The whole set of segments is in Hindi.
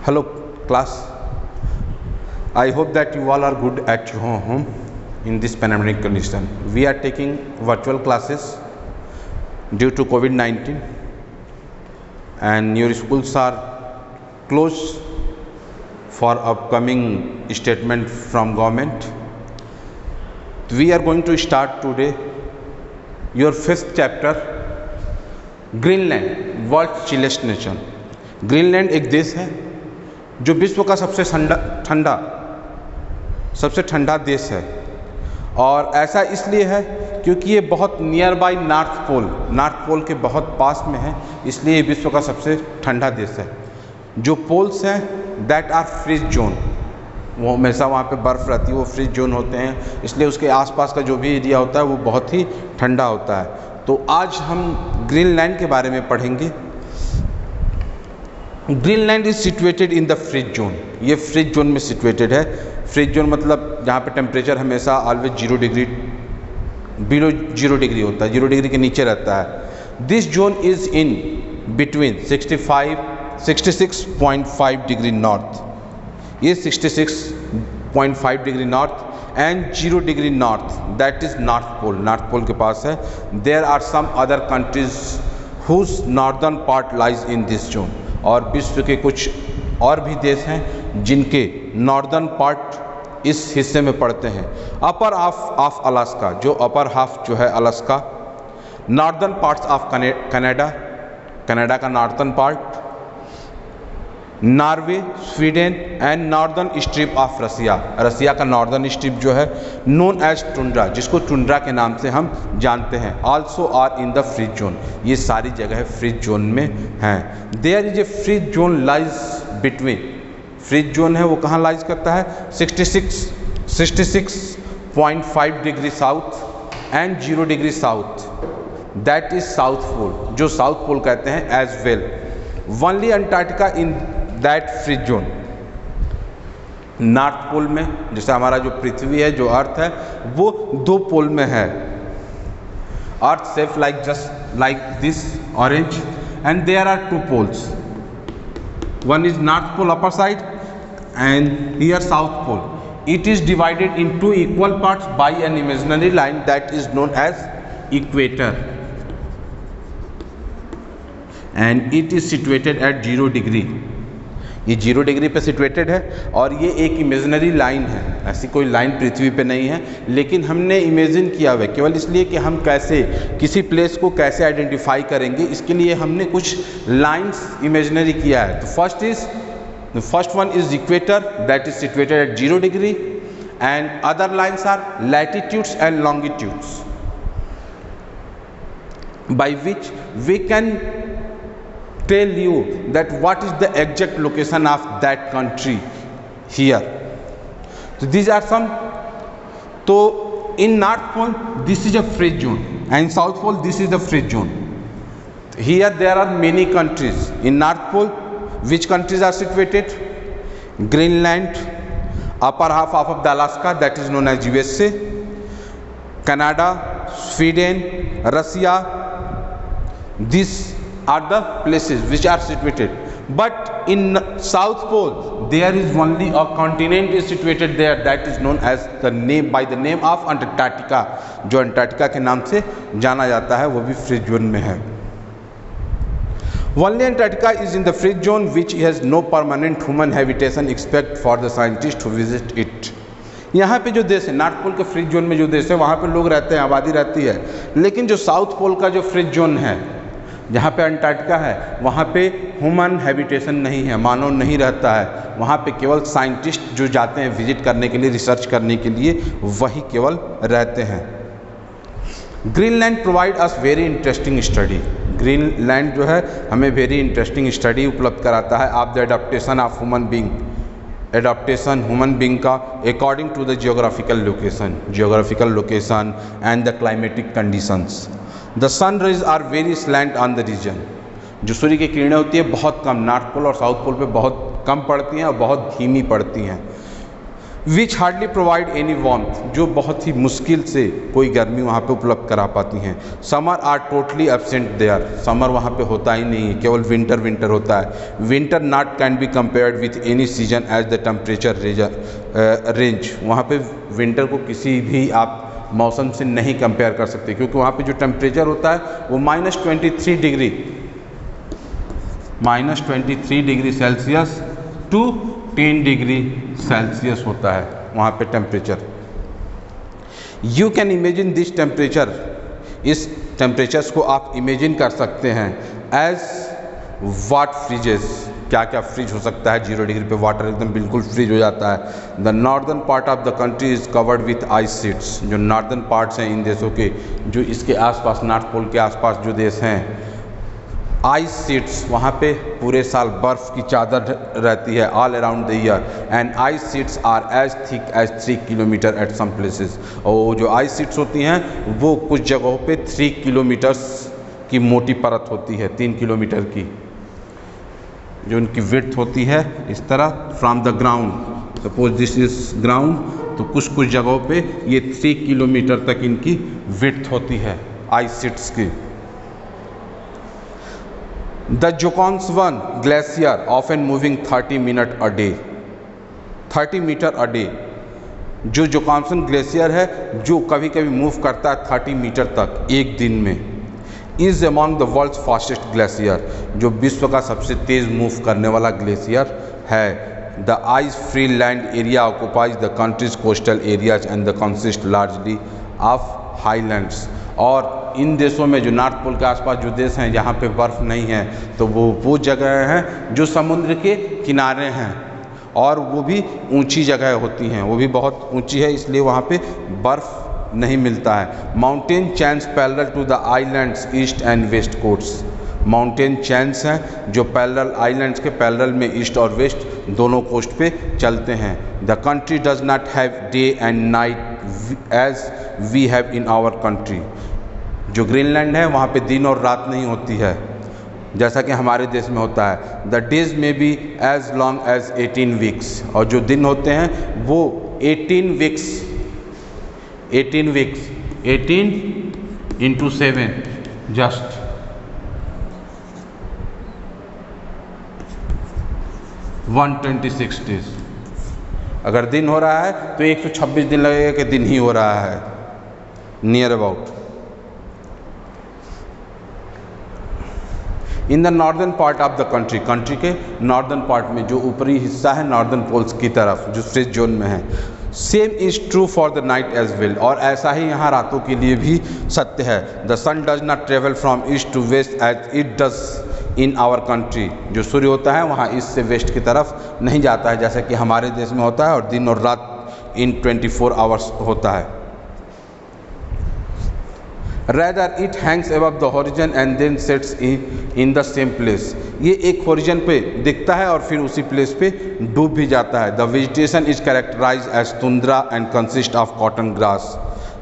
Hello class, I hope that you all are good at home in this pandemic condition. We are taking virtual classes due to COVID-19 and your schools are closed for upcoming statement from government. We are going to start today your fifth chapter, Greenland, world chillest nation. Greenland एक देश है जो विश्व का सबसे ठंडा देश है, और ऐसा इसलिए है क्योंकि ये बहुत नियर बाई नॉर्थ पोल के बहुत पास में है, इसलिए ये विश्व का सबसे ठंडा देश है। जो पोल्स हैं दैट आर फ्रीज जोन, वो हमेशा वहाँ पे बर्फ़ रहती है, वो फ्रीज जोन होते हैं, इसलिए उसके आसपास का जो भी एरिया होता है वो बहुत ही ठंडा होता है। तो आज हम ग्रीनलैंड के बारे में पढ़ेंगे। Greenland is situated in the freeze zone, ये फ्रीज जोन में सिचुएटेड है। फ्रीज जोन मतलब जहाँ पे टेम्परेचर हमेशा ऑलवेज 0 डिग्री बिलो 0 डिग्री होता है, 0 डिग्री के नीचे रहता है। This zone is in between 66.5 degree north, ये 66.5 degree north and 0 degree north, that is north pole के पास है। There are some other countries whose northern part lies in this zone, और विश्व के कुछ और भी देश हैं जिनके नॉर्दर्न पार्ट इस हिस्से में पड़ते हैं। अपर हाफ ऑफ अलास्का, जो अपर हाफ जो है Alaska, northern parts of Canada का northern part, Norway, Sweden and northern strip of Russia का नॉर्दर्न स्ट्रिप जो है नोन एज टुंड्रा, जिसको टुंड्रा के नाम से हम जानते हैं, also are in the freeze zone. ये सारी जगह फ्रीज जोन में हैं। There is a freeze zone lies between, freeze zone है वो कहाँ लाइज करता है, 66.5 degree south and 0 degree south, that is south pole, जो साउथ पोल कहते हैं as well. Only Antarctica in that freeze zone. North pole में जैसे हमारा जो पृथ्वी है, जो अर्थ है, वो 2 पोल में है। Earth shape like just like this orange, and there are 2 poles, one is north pole upper side and here south pole. It is divided in 2 equal parts by an imaginary line that is known as equator, and it is situated at 0 degree. ये 0 डिग्री पे सिचुएटेड है, और ये एक इमेजिनरी लाइन है, ऐसी कोई लाइन पृथ्वी पे नहीं है, लेकिन हमने इमेजिन किया हुआ है केवल इसलिए कि हम कैसे किसी प्लेस को कैसे आइडेंटिफाई करेंगे, इसके लिए हमने कुछ लाइंस इमेजिनरी किया है। तो first one is equator that is situated at 0 degree, and other lines are latitudes and longitudes by which we can tell you that what is the exact location of that country here. So these are some. So in North Pole this is a free zone, and South Pole this is the free zone. Here there are many countries in North Pole. Which countries are situated? Greenland, upper half of the Alaska that is known as USA, Canada, Sweden, Russia. These are the places which are situated, but in South Pole there is only a continent is situated there that is known as by the name of Antarctica, जो अंटार्कटिका के नाम से जाना जाता है, वो भी फ्रीज जोन में है। Only Antarctica is in the free zone which has no permanent human habitation except for the scientists who visit it. यहाँ पे जो देश है, नॉर्थ पोल के फ्रीज जोन में जो देश है वहाँ पे लोग रहते हैं, आबादी रहती है, लेकिन जो साउथ पोल का जो फ्रीज जोन है जहाँ पे अंटार्कटिका है वहाँ पे ह्यूमन हैबिटेशन नहीं है, मानव नहीं रहता है, वहाँ पे केवल साइंटिस्ट जो जाते हैं विजिट करने के लिए, रिसर्च करने के लिए, वही केवल रहते हैं। Greenland provide us very interesting study, Greenland जो है हमें वेरी इंटरेस्टिंग स्टडी उपलब्ध कराता है of the adaptation of human being, adaptation human being का according to the geographical location and the climatic conditions. The sun rays are very slant on the region, जो सूर्य की किरणें होती है बहुत कम, नॉर्थ पोल और साउथ पोल पे बहुत कम पड़ती हैं और बहुत धीमी पड़ती हैं। विच हार्डली प्रोवाइड एनी वार्मथ, जो बहुत ही मुश्किल से कोई गर्मी वहाँ पे उपलब्ध करा पाती हैं। Summer are totally absent there, summer वहाँ पे होता ही नहीं है, केवल विंटर होता है। Winter not can be compared with any season as the temperature range, वहाँ पे विंटर को किसी भी आप मौसम से नहीं कंपेयर कर सकते, क्योंकि वहाँ पे जो टेम्परेचर होता है वो -23 degree Celsius to 10 degree Celsius होता है वहाँ पे temperature. You can imagine this temperature, इस टेम्परेचर्स को आप इमेजिन कर सकते हैं एज वाट फ्रीजेस, क्या क्या फ्रीज हो सकता है। 0 डिग्री पे वाटर एकदम बिल्कुल फ्रीज हो जाता है। The northern part of the country is covered with ice sheets, जो नॉर्दर्न पार्ट्स हैं इन देशों के, जो इसके आसपास नॉर्थ पोल के आसपास जो देश हैं, आइस शीट्स, वहाँ पे पूरे साल बर्फ़ की चादर रहती है all around the year. And ice sheets are as thick as 3 kilometre at some places, और जो आइस शीट्स होती हैं वो कुछ जगहों पे 3 किलोमीटर्स की मोटी परत होती है, 3 किलोमीटर की जो उनकी विड्थ होती है इस तरह from the ground. Suppose this is ground, तो कुछ जगहों पे ये 3 किलोमीटर तक इनकी विड्थ होती है आइस शीट्स की। The Jakobshavn glacier often moving 30 minute a day, 30 metre a day, जो जोकोन्सन ग्लेशियर है जो कभी कभी मूव करता है 30 मीटर तक एक दिन में, is among the world's fastest glacier, जो विश्व का सबसे तेज़ मूव करने वाला ग्लेशियर है। The ice free land area occupies the countries coastal areas and the consist largely of highlands, और इन देशों में जो नॉर्थ पोल के आसपास जो देश हैं जहाँ पे बर्फ़ नहीं है, तो वो जगह हैं जो समुद्र के किनारे हैं, और वो भी ऊंची जगह होती हैं, वो भी बहुत ऊंची है, इसलिए वहाँ पे बर्फ़ नहीं मिलता है। Mountain chains parallel to the islands east and west coasts, mountain chains हैं जो पैरेलल आइलैंड्स के पैरेलल में ईस्ट और वेस्ट दोनों कोस्ट पे चलते हैं। The country does not have day and night as we have in our country, जो ग्रीनलैंड है वहाँ पे दिन और रात नहीं होती है जैसा कि हमारे देश में होता है। The days may be as long as 18 weeks, और जो दिन होते हैं वो 18 वीक्स 18 into 7 जस्ट 126 डेज। अगर दिन हो रहा है तो 126 दिन लगेगा कि दिन ही हो रहा है, near about. In the northern part of the country, country के नॉर्दर्न पार्ट में जो ऊपरी हिस्सा है नॉर्दर्न पोल्स की तरफ जो फ्रीज जोन में है, same is true for the night as well, और ऐसा ही यहाँ रातों के लिए भी सत्य है। The sun does not travel from east to west as it does in our country, जो सूर्य होता है वहाँ ईस्ट से वेस्ट की तरफ नहीं जाता है जैसा कि हमारे देश में होता है, और दिन और रात इन 24 आवर्स होता है। Rather it hangs above the horizon and then sets in the same place, ये एक होरिजन पे दिखता है और फिर उसी प्लेस पे डूब भी जाता है। The vegetation is characterize as tundra and consist of cotton grass,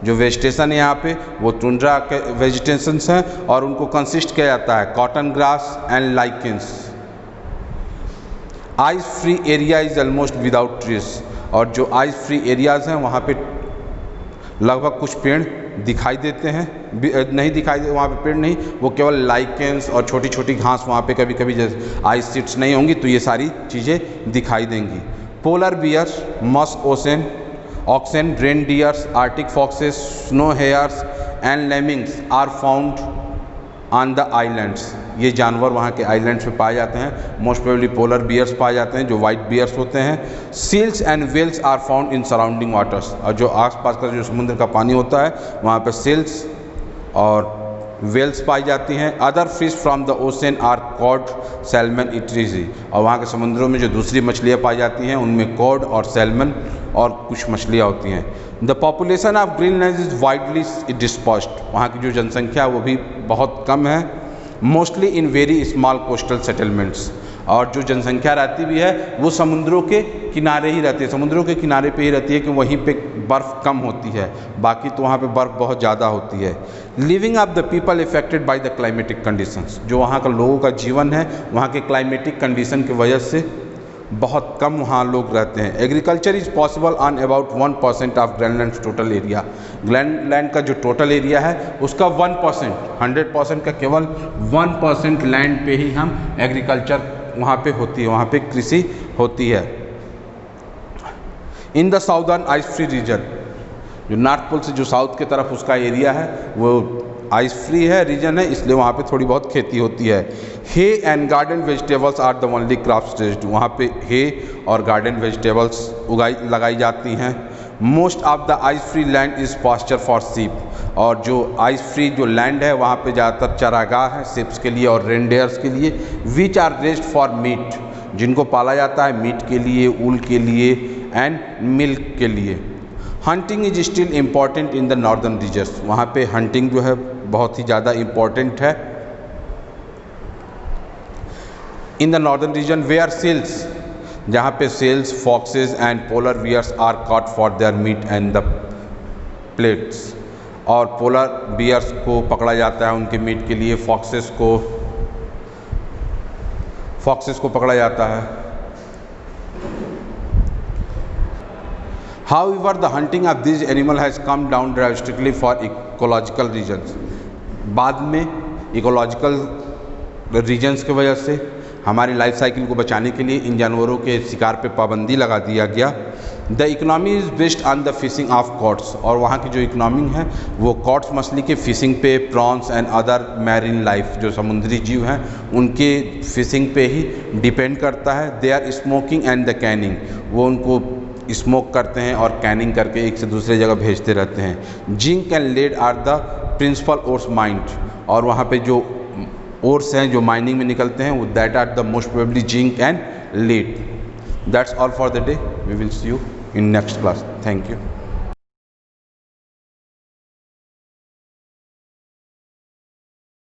जो वेजिटेशन है यहाँ पे वो टुंड्रा के वेजिटेशंस हैं और उनको कंसिस्ट किया जाता है cotton grass and lichens. Ice free area is almost without trees, और जो आइस फ्री एरियाज हैं वहाँ पे लगभग कुछ पेड़ दिखाई देते हैं, नहीं दिखाई दे वहाँ पे पेड़ नहीं, वो केवल लाइकेंस और छोटी छोटी घास वहाँ पे कभी कभी जैसे आइस शीट्स नहीं होंगी तो ये सारी चीज़ें दिखाई देंगी। Polar bears, musk oxen, reindeers, arctic foxes, snow hares and lemmings are found on the islands, ये जानवर वहाँ के आइलैंड्स में पाए जाते हैं। मोस्ट प्रोबेबली पोलर बियर्स पाए जाते हैं जो वाइट बियर्स होते हैं। Seals and whales are found in surrounding waters, और जो आसपास का जो समुद्र का पानी होता है वहाँ पे सील्स और वेल्स पाई जाती हैं। Other fish from the ocean are cod, salmon, इट्रीजी, और वहाँ के समुद्रों में जो दूसरी मछलियाँ पाई जाती हैं उनमें कॉड और सैल्मन और कुछ मछलियाँ होती हैं। The population of Greenland is widely dispersed, वहाँ की जो जनसंख्या वो भी बहुत कम है। Mostly in very small coastal settlements, और जो जनसंख्या रहती भी है वो समुद्रों के किनारे ही रहती है, समुद्रों के किनारे पे ही रहती है कि वहीं पे बर्फ़ कम होती है, बाकी तो वहाँ पे बर्फ़ बहुत ज़्यादा होती है। Living of the people affected by the climatic conditions, जो वहाँ का लोगों का जीवन है वहाँ के क्लाइमेटिक कंडीशन की वजह से बहुत कम वहाँ लोग रहते हैं। Agriculture is possible on about 1% of Greenland total area. Greenland का जो टोटल एरिया है उसका 1%, 100% का केवल 1% लैंड पे ही हम एग्रीकल्चर वहाँ पे होती है, वहाँ पे कृषि होती है। In the southern ice free region, जो नॉर्थ पोल से जो साउथ की तरफ उसका एरिया है वो आइस फ्री है, रीजन है, इसलिए वहाँ पे थोड़ी बहुत खेती होती है। Hay and garden vegetables are the only crops raised, वहाँ पे हे और गार्डन वेजिटेबल्स लगाई जाती हैं। Most of the ice free land is pasture for sheep, और जो आइस फ्री जो लैंड है वहाँ पे ज़्यादातर चरागाह है शिप्स के लिए और रेनडेयर्स के लिए, which are raised for meat, जिनको पाला जाता है मीट के लिए, ऊल के लिए एंड मिल्क के लिए। Hunting is still important in the northern regions, वहाँ पे हंटिंग जो है बहुत ही ज़्यादा इम्पॉर्टेंट है। In the northern region where seals, जहाँ पे seals, foxes and polar bears are caught for their meat and the pelts, और पोलर बियर्स को पकड़ा जाता है उनके मीट के लिए, फॉक्सेस को पकड़ा जाता है। However, the hunting of these animal has come down drastically for ecological reasons. बाद में इकोलॉजिकल रीजन्स की वजह से हमारी लाइफ साइकिल को बचाने के लिए इन जानवरों के शिकार पे पाबंदी लगा दिया गया। The economy is based on the fishing of chords, और वहाँ की जो इकोनॉमी है वो कॉड्स मछली के फिशिंग पे, prawns and other marine life, जो समुद्री जीव हैं उनके फिशिंग पे ही डिपेंड करता है। They are smoking and the canning, वो उनको स्मोक करते हैं और कैनिंग करके एक से दूसरे जगह भेजते रहते हैं। Zinc and lead are the principal ores mined, और वहाँ पे जो ओर्स हैं जो माइनिंग में निकलते हैं वो that are the most probably zinc and lead. That's all for the day, we will see you in next class. Thank you.